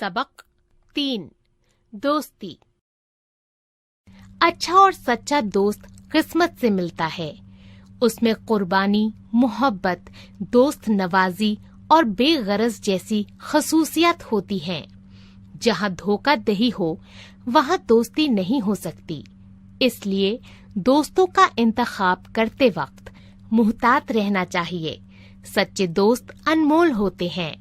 सबक 3 दोस्ती। अच्छा और सच्चा दोस्त किस्मत से मिलता है। उसमें कुर्बानी, मोहब्बत, दोस्त नवाजी और बेगरज जैसी खसूसियात होती हैं। जहाँ धोखाधड़ी हो वहाँ दोस्ती नहीं हो सकती। इसलिए दोस्तों का इंतखाब करते वक्त मुहतात रहना चाहिए। सच्चे दोस्त अनमोल होते हैं।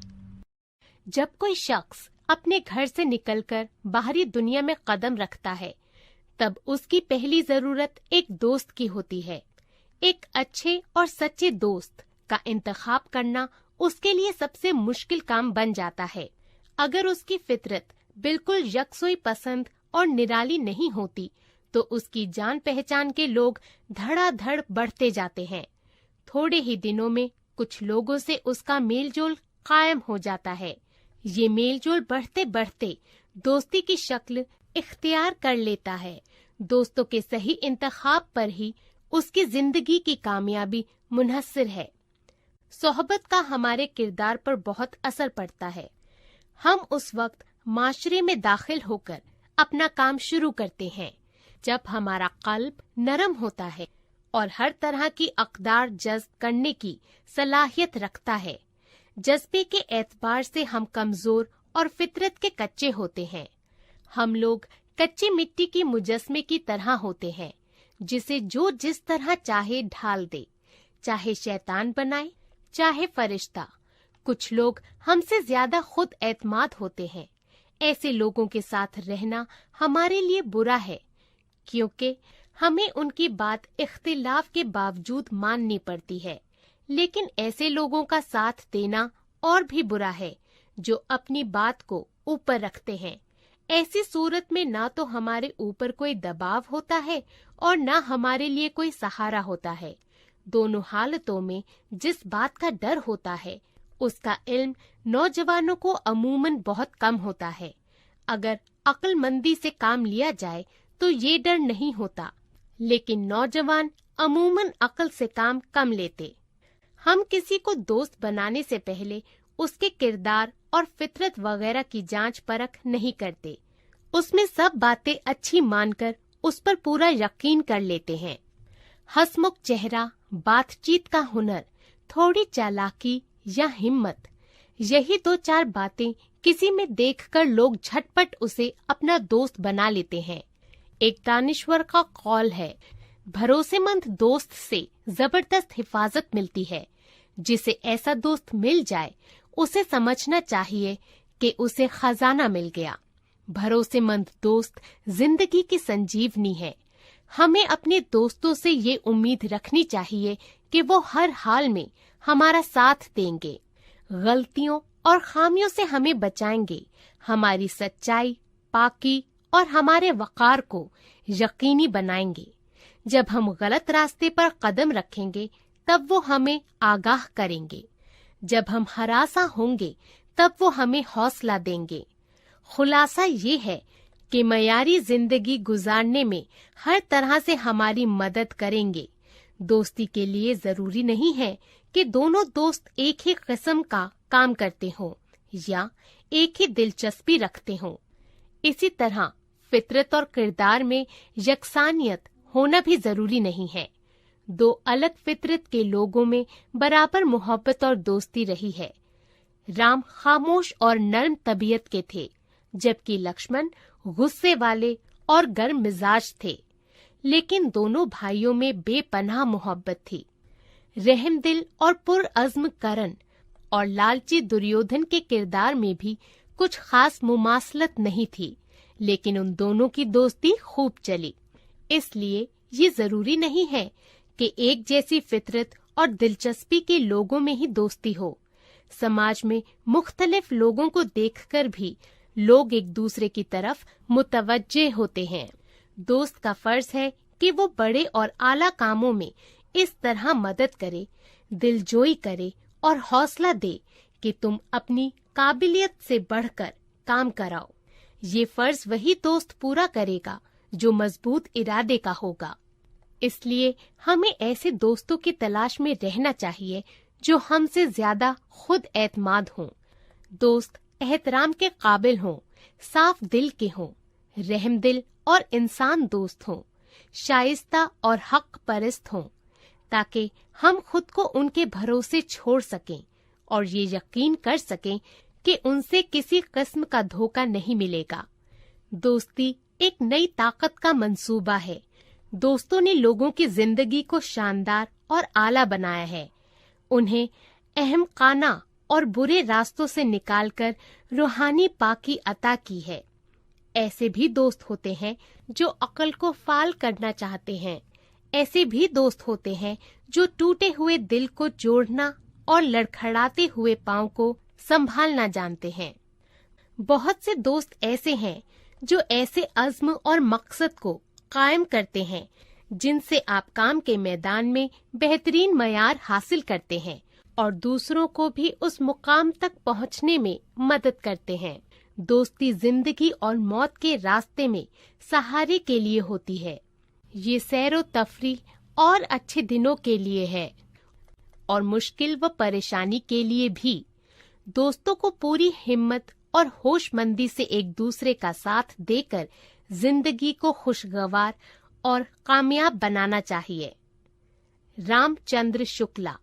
जब कोई शख्स अपने घर से निकलकर बाहरी दुनिया में कदम रखता है, तब उसकी पहली जरूरत एक दोस्त की होती है। एक अच्छे और सच्चे दोस्त का इंतखाब करना उसके लिए सबसे मुश्किल काम बन जाता है। अगर उसकी फितरत बिल्कुल यकसोई पसंद और निराली नहीं होती, तो उसकी जान पहचान के लोग धड़ाधड़ बढ़ते जाते हैं। थोड़े ही दिनों में कुछ लोगों से उसका मेलजोल कायम हो जाता है। ये मेलजोल बढ़ते बढ़ते दोस्ती की शक्ल इख्तियार कर लेता है। दोस्तों के सही इंतखाब पर ही उसकी जिंदगी की कामयाबी मुनहसर है। सोहबत का हमारे किरदार पर बहुत असर पड़ता है। हम उस वक्त माशरे में दाखिल होकर अपना काम शुरू करते हैं जब हमारा कल्ब नरम होता है और हर तरह की अक़दार जज़्ब करने की सलाहियत रखता है। जज्बे के एतबार से हम कमजोर और फितरत के कच्चे होते हैं। हम लोग कच्ची मिट्टी की मुजस्मे की तरह होते हैं, जिसे जो जिस तरह चाहे ढाल दे, चाहे शैतान बनाए चाहे फरिश्ता। कुछ लोग हमसे ज्यादा खुद एतमाद होते हैं। ऐसे लोगों के साथ रहना हमारे लिए बुरा है, क्योंकि हमें उनकी बात इख्तिलाफ के बावजूद माननी पड़ती है। लेकिन ऐसे लोगों का साथ देना और भी बुरा है, जो अपनी बात को ऊपर रखते हैं। ऐसी सूरत में ना तो हमारे ऊपर कोई दबाव होता है और ना हमारे लिए कोई सहारा होता है। दोनों हालतों में जिस बात का डर होता है, उसका इल्म नौजवानों को अमूमन बहुत कम होता है। अगर अक्लमंदी से काम लिया जाए तो ये डर नहीं होता, लेकिन नौजवान अमूमन अक्ल से काम कम लेते। हम किसी को दोस्त बनाने से पहले उसके किरदार और फितरत वगैरह की जांच परख नहीं करते। उसमें सब बातें अच्छी मानकर उस पर पूरा यकीन कर लेते हैं। हंसमुख चेहरा, बातचीत का हुनर, थोड़ी चालाकी या हिम्मत, यही दो चार बातें किसी में देखकर लोग झटपट उसे अपना दोस्त बना लेते हैं। एक दानिश्वर का कौल है, भरोसेमंद दोस्त से जबरदस्त हिफाजत मिलती है। जिसे ऐसा दोस्त मिल जाए, उसे समझना चाहिए कि उसे खजाना मिल गया। भरोसेमंद दोस्त जिंदगी की संजीवनी है। हमें अपने दोस्तों से ये उम्मीद रखनी चाहिए कि वो हर हाल में हमारा साथ देंगे, गलतियों और खामियों से हमें बचाएंगे, हमारी सच्चाई, पाकी और हमारे वकार को यकीनी बनाएंगे। जब हम गलत रास्ते पर कदम रखेंगे, तब वो हमें आगाह करेंगे। जब हम हरासा होंगे, तब वो हमें हौसला देंगे। खुलासा ये है कि मयारी जिंदगी गुजारने में हर तरह से हमारी मदद करेंगे। दोस्ती के लिए जरूरी नहीं है कि दोनों दोस्त एक ही किस्म का काम करते हों या एक ही दिलचस्पी रखते हों। इसी तरह फितरत और किरदार में यकसानियत होना भी जरूरी नहीं है। दो अलग फितरत के लोगों में बराबर मोहब्बत और दोस्ती रही है। राम खामोश और नर्म तबीयत के थे, जबकि लक्ष्मण गुस्से वाले और गर्म मिजाज थे। लेकिन दोनों भाइयों में बेपनाह मोहब्बत थी। रहमदिल और पुरअज़्म करण और लालची दुर्योधन के किरदार में भी कुछ खास मुमासलत नहीं थी, लेकिन उन दोनों की दोस्ती खूब चली। इसलिए ये जरूरी नहीं है कि एक जैसी फितरत और दिलचस्पी के लोगों में ही दोस्ती हो। समाज में मुख्तलिफ लोगों को देखकर भी लोग एक दूसरे की तरफ मुतवज्जे होते हैं। दोस्त का फर्ज है कि वो बड़े और आला कामों में इस तरह मदद करे, दिलजोई करे और हौसला दे कि तुम अपनी काबिलियत से बढ़कर काम कराओ। ये फर्ज वही दोस्त पूरा करेगा जो मजबूत इरादे का होगा। इसलिए हमें ऐसे दोस्तों की तलाश में रहना चाहिए जो हमसे ज्यादा खुद एतमाद हों। दोस्त एहतराम के काबिल हों, साफ दिल के हों, रहम दिल और इंसान दोस्त हों, शाइस्ता और हक परस्त हों, ताकि हम खुद को उनके भरोसे छोड़ सकें और ये यकीन कर सकें कि उनसे किसी किस्म का धोखा नहीं मिलेगा। दोस्ती एक नई ताकत का मंसूबा है। दोस्तों ने लोगों की जिंदगी को शानदार और आला बनाया है, उन्हें अहमकाना और बुरे रास्तों से निकालकर रूहानी पाकी अता की है। ऐसे भी दोस्त होते हैं जो अक्ल को फाल करना चाहते हैं। ऐसे भी दोस्त होते हैं जो टूटे हुए दिल को जोड़ना और लड़खड़ाते हुए पांव को संभालना जानते हैं। बहुत से दोस्त ऐसे हैं जो ऐसे अज़्म और मकसद को कायम करते हैं जिनसे आप काम के मैदान में बेहतरीन मयार हासिल करते हैं और दूसरों को भी उस मुकाम तक पहुंचने में मदद करते हैं। दोस्ती जिंदगी और मौत के रास्ते में सहारे के लिए होती है। ये सैरो तफरीह और अच्छे दिनों के लिए है और मुश्किल व परेशानी के लिए भी। दोस्तों को पूरी हिम्मत और होशमंदी से एक दूसरे का साथ देकर जिंदगी को खुशगवार और कामयाब बनाना चाहिए। रामचंद्र शुक्ला।